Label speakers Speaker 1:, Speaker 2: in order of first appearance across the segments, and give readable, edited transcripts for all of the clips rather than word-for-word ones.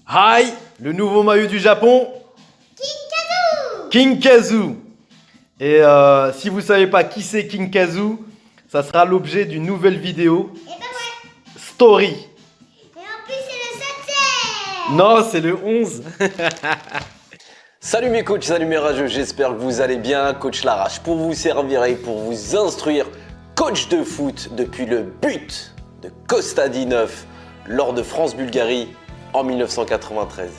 Speaker 1: Hi, le nouveau maillot du Japon, King Kazu. Et si vous savez pas qui c'est King Kazu, ça sera l'objet d'une nouvelle vidéo.
Speaker 2: Et ben ouais.
Speaker 1: Story.
Speaker 2: Et en plus c'est le 7e.
Speaker 1: Non, c'est le 11.
Speaker 3: Salut mes coachs, salut mes rageux, j'espère que vous allez bien. Coach Larache pour vous servir et pour vous instruire. Coach de foot depuis le but de Kostadi 9 lors de France-Bulgarie en 1993.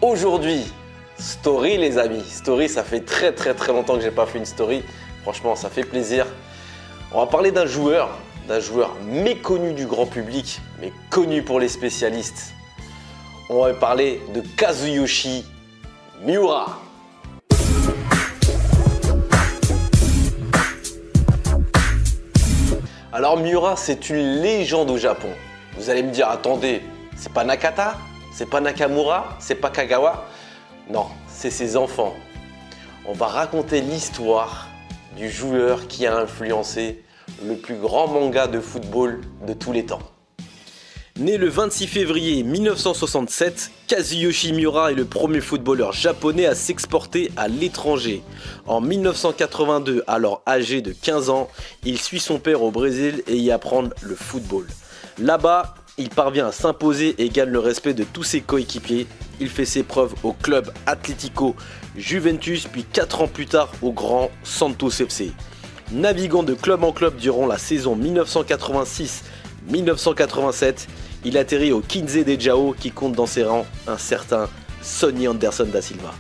Speaker 3: Aujourd'hui, story les amis. Story, ça fait très longtemps que j'ai pas fait une story. Franchement, ça fait plaisir. On va parler d'un joueur méconnu du grand public, mais connu pour les spécialistes. On va parler de Kazuyoshi Miura. Alors Miura, c'est une légende au Japon. Vous allez me dire, attendez, c'est pas Nakata? C'est pas Nakamura? C'est pas Kagawa? Non, c'est ses enfants. On va raconter l'histoire du joueur qui a influencé le plus grand manga de football de tous les temps. Né le 26 février 1967, Kazuyoshi Miura est le premier footballeur japonais à s'exporter à l'étranger. En 1982, alors âgé de 15 ans, il suit son père au Brésil et y apprend le football. Là-bas, il parvient à s'imposer et gagne le respect de tous ses coéquipiers. Il fait ses preuves au club Atlético Juventus, puis 4 ans plus tard au grand Santos FC. Naviguant de club en club durant la saison 1986-1987, il atterrit au 15 de Jao qui compte dans ses rangs un certain Sonny Anderson da Silva.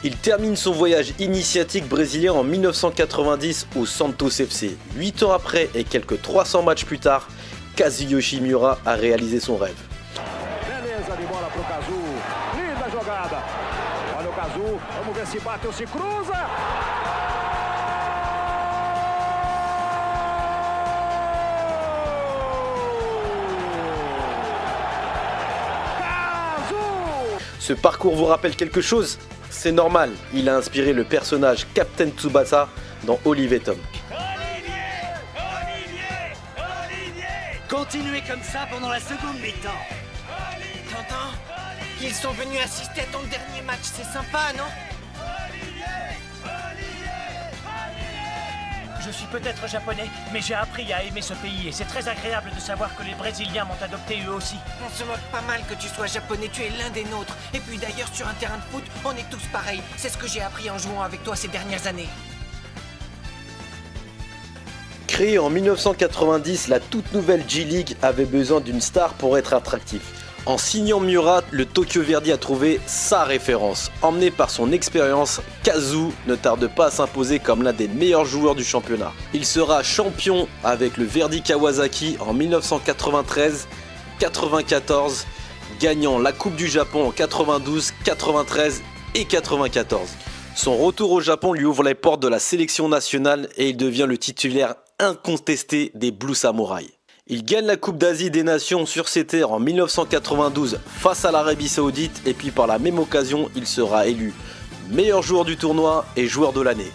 Speaker 3: Il termine son voyage initiatique brésilien en 1990 au Santos FC. 8 ans après et quelques 300 matchs plus tard, Kazuyoshi Miura a réalisé son rêve.
Speaker 4: Beleza de bola pro Kazu. Linda jogada. Olha o Kazu. Vamos ver se bate ou se cruza.
Speaker 3: Ce parcours vous rappelle quelque chose? C'est normal, il a inspiré le personnage Captain Tsubasa dans Olivier Tom.
Speaker 5: Continuez comme ça pendant la seconde mi-temps.
Speaker 6: T'entends? Ils sont venus assister à ton dernier match, c'est sympa, non?
Speaker 5: Je suis peut-être japonais, mais j'ai appris à aimer ce pays et c'est très agréable de savoir que les Brésiliens m'ont adopté eux aussi.
Speaker 6: On se moque pas mal que tu sois japonais, tu es l'un des nôtres. Et puis d'ailleurs, sur un terrain de foot, on est tous pareils. C'est ce que j'ai appris en jouant avec toi ces dernières années.
Speaker 3: Créée en 1990, la toute nouvelle J-League avait besoin d'une star pour être attractif. En signant Miura, le Tokyo Verdy a trouvé sa référence. Emmené par son expérience, Kazu ne tarde pas à s'imposer comme l'un des meilleurs joueurs du championnat. Il sera champion avec le Verdy Kawasaki en 1993, 94, gagnant la Coupe du Japon en 92, 93 et 94. Son retour au Japon lui ouvre les portes de la sélection nationale et il devient le titulaire incontesté des Blue Samurai. Il gagne la Coupe d'Asie des Nations sur ses terres en 1992 face à l'Arabie Saoudite et puis par la même occasion, il sera élu meilleur joueur du tournoi et joueur de l'année.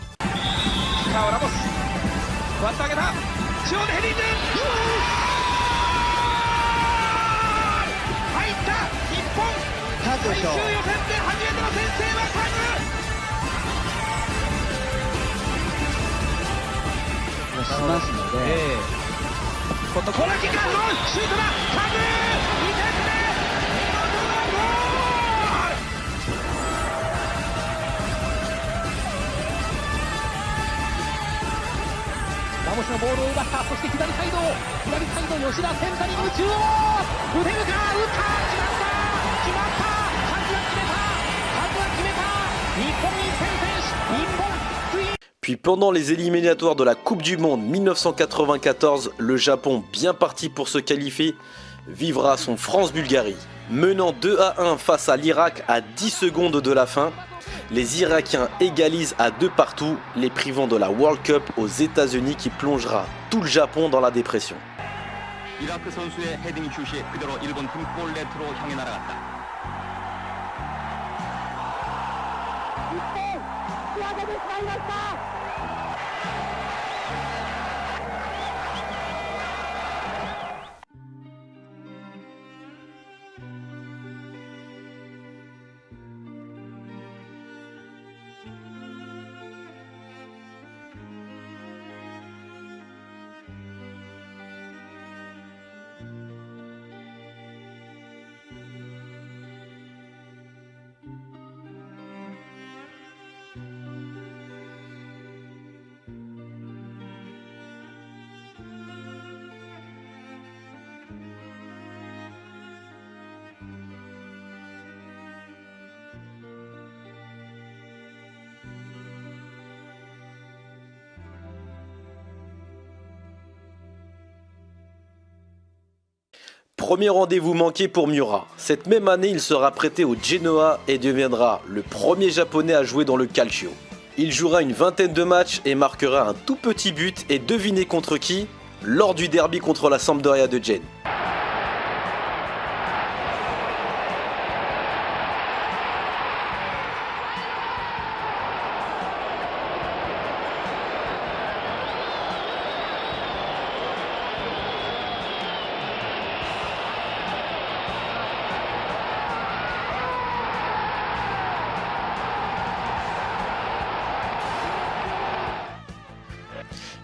Speaker 3: Puis pendant les éliminatoires de la Coupe du Monde 1994, le Japon, bien parti pour se qualifier, vivra son France-Bulgarie. Menant 2-1 face à l'Irak à 10 secondes de la fin, les Irakiens égalisent à 2 partout, les privant de la World Cup aux États-Unis qui plongera tout le Japon dans la dépression.
Speaker 7: 이라크 선수의 헤딩 슛이 그대로 일본 등골 네트로 향해 날아갔다.
Speaker 3: Premier rendez-vous manqué pour Miura. Cette même année, il sera prêté au Genoa et deviendra le premier japonais à jouer dans le Calcio. Il jouera une vingtaine de matchs et marquera un tout petit but, et devinez contre qui? Lors du derby contre la Sampdoria de Gênes.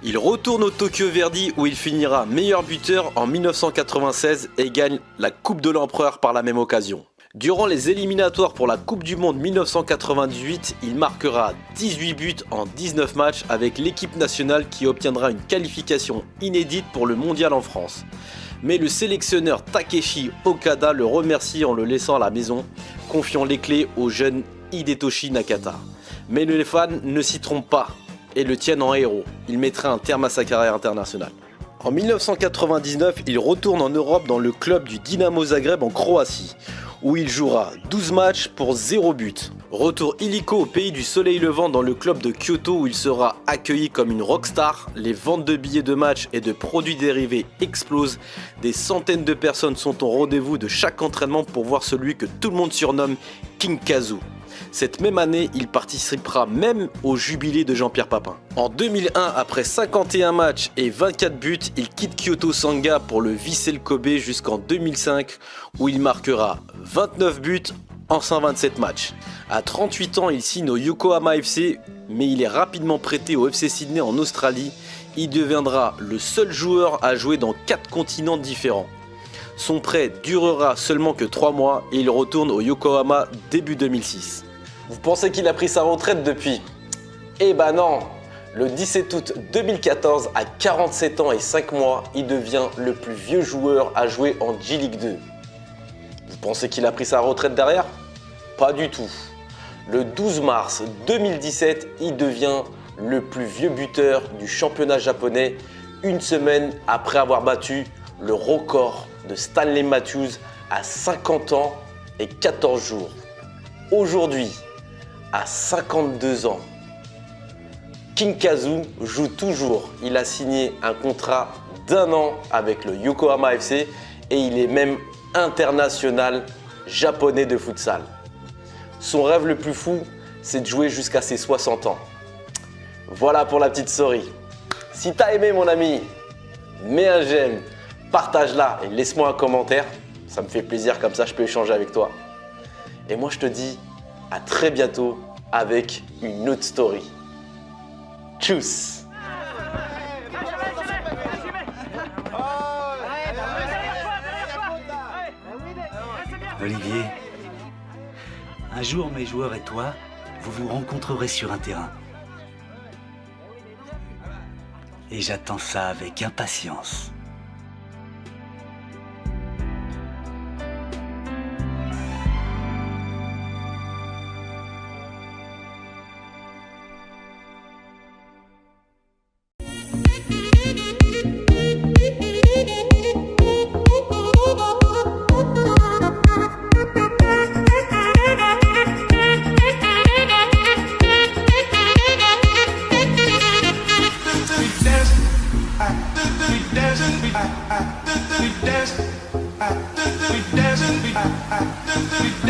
Speaker 3: Il retourne au Tokyo Verdy où il finira meilleur buteur en 1996 et gagne la Coupe de l'Empereur par la même occasion. Durant les éliminatoires pour la Coupe du Monde 1998, il marquera 18 buts en 19 matchs avec l'équipe nationale qui obtiendra une qualification inédite pour le mondial en France. Mais le sélectionneur Takeshi Okada le remercie en le laissant à la maison, confiant les clés au jeune Hidetoshi Nakata. Mais les fans ne s'y trompent pas et le tiennent en héros. Il mettra un terme à sa carrière internationale. En 1999, il retourne en Europe dans le club du Dinamo Zagreb en Croatie, où il jouera 12 matchs pour 0 but. Retour illico au pays du soleil levant dans le club de Kyoto où il sera accueilli comme une rockstar. Les ventes de billets de match et de produits dérivés explosent. Des centaines de personnes sont au rendez-vous de chaque entraînement pour voir celui que tout le monde surnomme King Kazu. Cette même année, il participera même au jubilé de Jean-Pierre Papin. En 2001, après 51 matchs et 24 buts, il quitte Kyoto Sanga pour le Vissel Kobe jusqu'en 2005 où il marquera 29 buts en 127 matchs. À 38 ans, il signe au Yokohama FC, mais il est rapidement prêté au FC Sydney en Australie. Il deviendra le seul joueur à jouer dans 4 continents différents. Son prêt durera seulement que 3 mois et il retourne au Yokohama début 2006. Vous pensez qu'il a pris sa retraite depuis? Eh ben non! Le 17 août 2014, à 47 ans et 5 mois, il devient le plus vieux joueur à jouer en J-League 2. Vous pensez qu'il a pris sa retraite derrière? Pas du tout. Le 12 mars 2017, il devient le plus vieux buteur du championnat japonais, une semaine après avoir battu le record de Stanley Matthews à 50 ans et 14 jours. Aujourd'hui, à 52 ans, King Kazu joue toujours. Il a signé un contrat d'1 an avec le Yokohama FC et il est même international japonais de futsal. Son rêve le plus fou, c'est de jouer jusqu'à ses 60 ans. Voilà pour la petite story. Si t'as aimé mon ami, mets un j'aime, partage-la et laisse-moi un commentaire. Ça me fait plaisir, comme ça je peux échanger avec toi. Et moi je te dis à très bientôt avec une autre story. Tchuss!
Speaker 8: Olivier, un jour mes joueurs et toi, vous vous rencontrerez sur un terrain. Et j'attends ça avec impatience.
Speaker 9: We dancing,